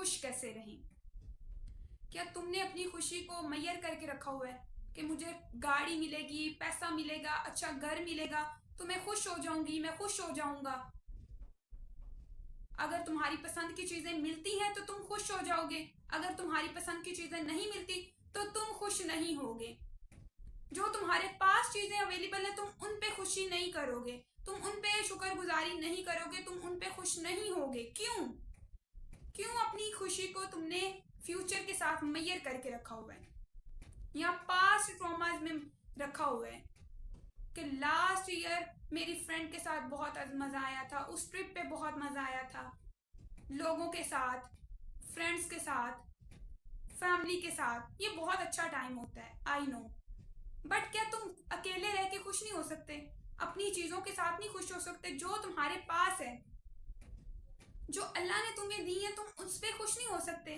खुश कैसे रहें। क्या तुमने अपनी खुशी को मैयर करके रखा हुआ है कि मुझे गाड़ी मिलेगी, पैसा मिलेगा, अच्छा घर मिलेगा तो मैं खुश हो जाऊंगी, मैं खुश हो जाऊंगा। अगर तुम्हारी पसंद की चीजें मिलती हैं तो तुम खुश हो जाओगे, अगर तुम्हारी पसंद की चीजें नहीं मिलती तो तुम खुश नहीं होगे। जो तुम्हारे पास चीजें अवेलेबल है तुम उन पे खुशी नहीं करोगे, तुम उन पे शुक्रगुजारी नहीं करोगे, तुम उन पे खुश नहीं होगे। क्यों? क्यों अपनी खुशी को तुमने फ्यूचर के साथ मैयर करके रखा हुआ है या पास्ट ट्रॉमास में रखा हुआ है कि लास्ट ईयर मेरी फ्रेंड के साथ बहुत मजा आया था, उस ट्रिप पे बहुत मजा आया था, लोगों के साथ, फ्रेंड्स के साथ, फैमिली के साथ, ये बहुत अच्छा टाइम होता है, आई नो। बट क्या तुम अकेले रह के खुश नहीं हो सकते? अपनी चीजों के साथ नहीं खुश हो सकते? जो तुम्हारे पास है, जो अल्लाह ने तुम्हें दी है, तुम उस पर खुश नहीं हो सकते?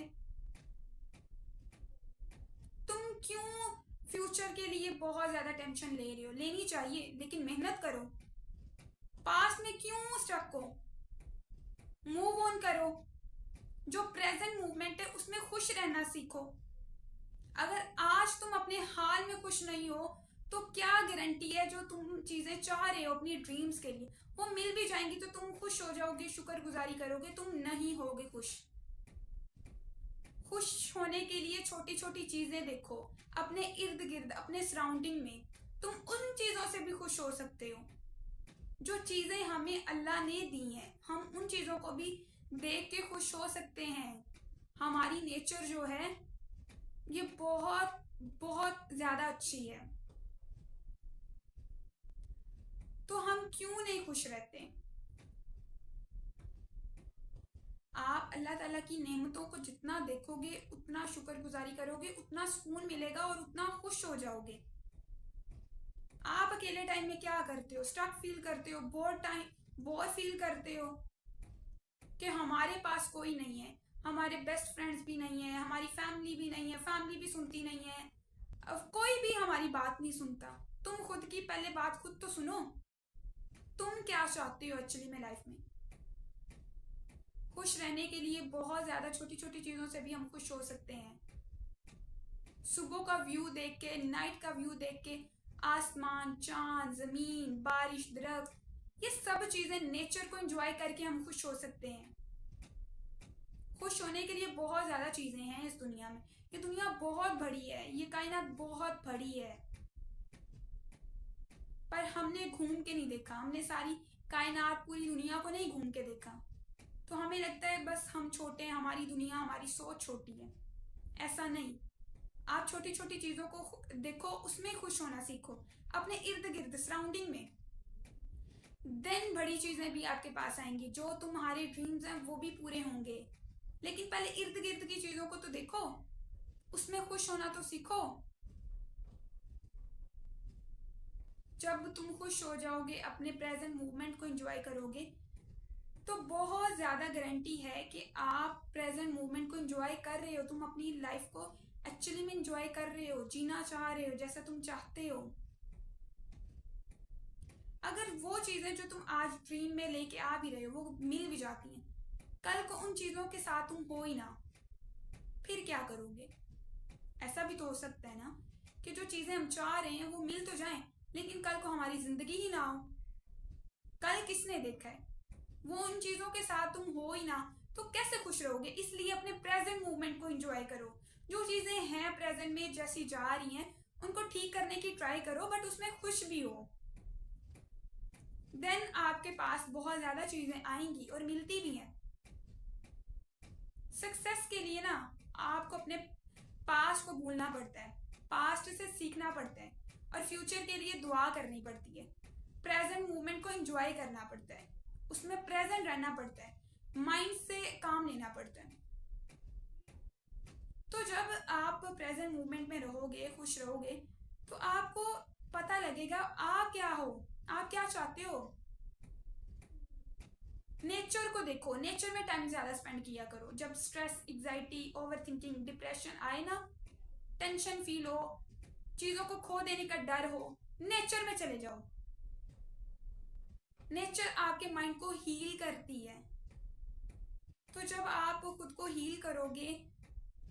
तुम क्यों फ्यूचर के लिए बहुत ज्यादा टेंशन ले रहे हो? लेनी चाहिए लेकिन मेहनत करो। पास्ट में क्यों स्टक हो? मूव ऑन करो। जो प्रेजेंट मूवमेंट है उसमें खुश रहना सीखो। अगर आज तुम अपने हाल में खुश नहीं हो तो क्या गारंटी है जो तुम चीजें चाह रहे हो अपनी ड्रीम्स के लिए वो मिल भी जाएंगी तो तुम खुश हो जाओगे, शुक्रगुजारी करोगे? तुम नहीं होगे खुश। खुश होने के लिए छोटी छोटी चीजें देखो अपने इर्द गिर्द, अपने सराउंडिंग में। तुम उन चीजों से भी खुश हो सकते हो जो चीजें हमें अल्लाह ने दी हैं, हम उन चीजों को भी देख के खुश हो सकते हैं। हमारी नेचर जो है ये बहुत बहुत ज्यादा अच्छी है, तो हम क्यों नहीं खुश रहते? आप अल्लाह ताला की नेमतों को जितना देखोगे, उतना शुक्रगुजारी करोगे, उतना सुकून मिलेगा और उतना खुश हो जाओगे। आप अकेले टाइम में क्या करते हो? स्टक फील करते हो, बोर फील करते हो कि हमारे पास कोई नहीं है, हमारे बेस्ट फ्रेंड्स भी नहीं है, हमारी फैमिली भी नहीं है, फैमिली भी सुनती नहीं है, अब कोई भी हमारी बात नहीं सुनता। तुम खुद की पहले बात खुद तो सुनो। तुम क्या चाहते हो एक्चुअली में लाइफ में? खुश रहने के लिए बहुत ज्यादा छोटी छोटी चीजों से भी हम खुश हो सकते हैं। सुबह का व्यू देख के, नाइट का व्यू देख के, आसमान, चांद, जमीन, बारिश, दरख्त, ये सब चीजें, नेचर को एंजॉय करके हम खुश हो सकते हैं। खुश होने के लिए बहुत ज्यादा चीजें हैं इस दुनिया में। ये दुनिया बहुत बड़ी है, ये कायनात बहुत बड़ी है, पर हमने घूम के नहीं देखा, हमने सारी कायनात, पूरी दुनिया को नहीं घूम के देखा। तो हमें लगता है बस हम छोटे हैं, हमारी दुनिया, हमारी सोच छोटी है। ऐसा नहीं। आप छोटी छोटी चीजों को देखो, उसमें खुश होना सीखो, अपने इर्द गिर्द, सराउंडिंग में। देन बड़ी चीजें भी आपके पास आएंगी, जो तुम्हारे ड्रीम्स हैं वो भी पूरे होंगे। लेकिन पहले इर्द गिर्द की चीजों को तो देखो, उसमें खुश होना तो सीखो। जब तुम खुश हो जाओगे, अपने प्रेजेंट मूवमेंट को एंजॉय करोगे, तो बहुत ज्यादा गारंटी है कि आप प्रेजेंट मूवमेंट को एंजॉय कर रहे हो, तुम अपनी लाइफ को एक्चुअली में एंजॉय कर रहे हो, जीना चाह रहे हो जैसा तुम चाहते हो। अगर वो चीजें जो तुम आज ड्रीम में लेके आ भी रहे हो वो मिल भी जाती हैं, कल को उन चीजों के साथ तुम हो ही ना, फिर क्या करोगे? ऐसा भी तो हो सकता है ना कि जो चीजें हम चाह रहे हैं वो मिल तो जाएं, लेकिन कल को हमारी जिंदगी ही ना हो। कल किसने देखा है? वो उन चीजों के साथ तुम हो ही ना, तो कैसे खुश रहोगे? इसलिए अपने प्रेजेंट मूवमेंट को एंजॉय करो। जो चीजें हैं प्रेजेंट में जैसी जा रही हैं उनको ठीक करने की ट्राई करो, बट उसमें खुश भी हो। देन आपके पास बहुत ज्यादा चीजें आएंगी और मिलती भी हैं। सक्सेस के लिए ना आपको अपने पास्ट को भूलना पड़ता है, पास्ट से सीखना पड़ता है, और फ्यूचर के लिए दुआ करनी पड़ती है। प्रेजेंट मूवमेंट को एंजॉय करना पड़ता है, उसमें प्रेजेंट रहना पड़ता है, माइंड से काम लेना पड़ता है। तो जब आप प्रेजेंट मूवमेंट में रहोगे, खुश रहोगे, तो आपको पता लगेगा आप क्या हो, आप क्या चाहते हो। नेचर को देखो, नेचर में टाइम ज्यादा स्पेंड किया करो। जब stress, anxiety, over thinking, depression आए ना, टेंशन फील हो, चीजों को खो देने का डर हो, नेचर में चले जाओ। नेचर आपके माइंड को हील करती है। तो जब आप खुद को हील करोगे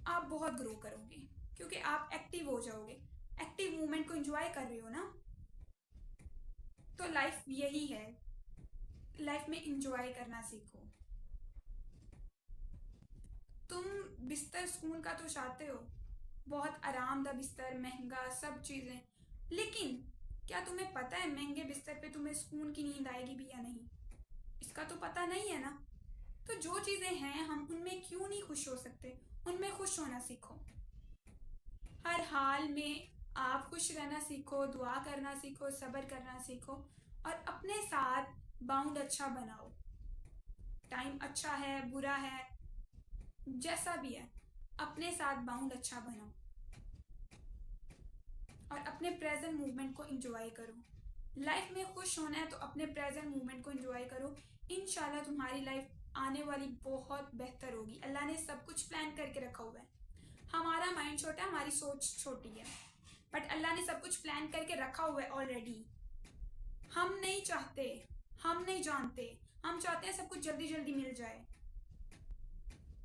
आप बहुत ग्रो करोगे, क्योंकि आप एक्टिव हो जाओगे। एक्टिव मूवमेंट को एंजॉय कर रहे हो ना, तो लाइफ यही है, लाइफ में एंजॉय करना सीखो। तुम बिस्तर सुकून का तो चाहते हो, बहुत आरामदायक बिस्तर, महंगा सब चीज़ें, लेकिन क्या तुम्हें पता है महंगे बिस्तर पे तुम्हें सुकून की नींद आएगी भी या नहीं? इसका तो पता नहीं है ना। तो जो चीज़ें हैं हम उनमें क्यों नहीं खुश हो सकते, उनमें खुश होना सीखो। हर हाल में आप खुश रहना सीखो, दुआ करना सीखो, सब्र करना सीखो, और अपने साथ बाउंड अच्छा बनाओ। टाइम अच्छा है, बुरा है, जैसा भी है, अपने साथ बाउंड अच्छा बनाओ और अपने प्रेजेंट मूवमेंट को एंजॉय करो। लाइफ में खुश होना है तो अपने प्रेजेंट मूवमेंट को एंजॉय करो। इंशाल्लाह तुम्हारी लाइफ आने वाली बहुत बेहतर होगी। अल्लाह ने सब कुछ प्लान करके रखा हुआ है। हमारा माइंड छोटा है, हमारी सोच छोटी है, बट अल्लाह ने सब कुछ प्लान करके रखा हुआ है ऑलरेडी। हम नहीं चाहते, हम नहीं जानते, हम चाहते हैं सब कुछ जल्दी जल्दी मिल जाए,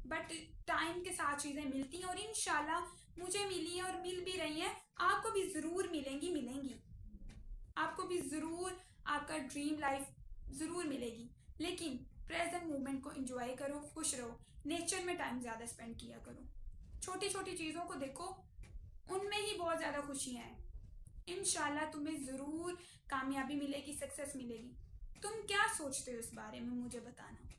बट टाइम के साथ चीज़ें मिलती हैं और इंशाल्लाह मुझे मिली है और मिल भी रही हैं, आपको भी ज़रूर मिलेंगी। आपको भी ज़रूर आपका ड्रीम लाइफ ज़रूर मिलेगी, लेकिन प्रेजेंट मोमेंट को एंजॉय करो, खुश रहो, नेचर में टाइम ज़्यादा स्पेंड किया करो, छोटी छोटी चीज़ों को देखो, उनमें ही बहुत ज़्यादा खुशियाँ हैं। इंशाल्लाह तुम्हें ज़रूर कामयाबी मिलेगी, सक्सेस मिलेगी। तुम क्या सोचते हो इस बारे में, मुझे बताना।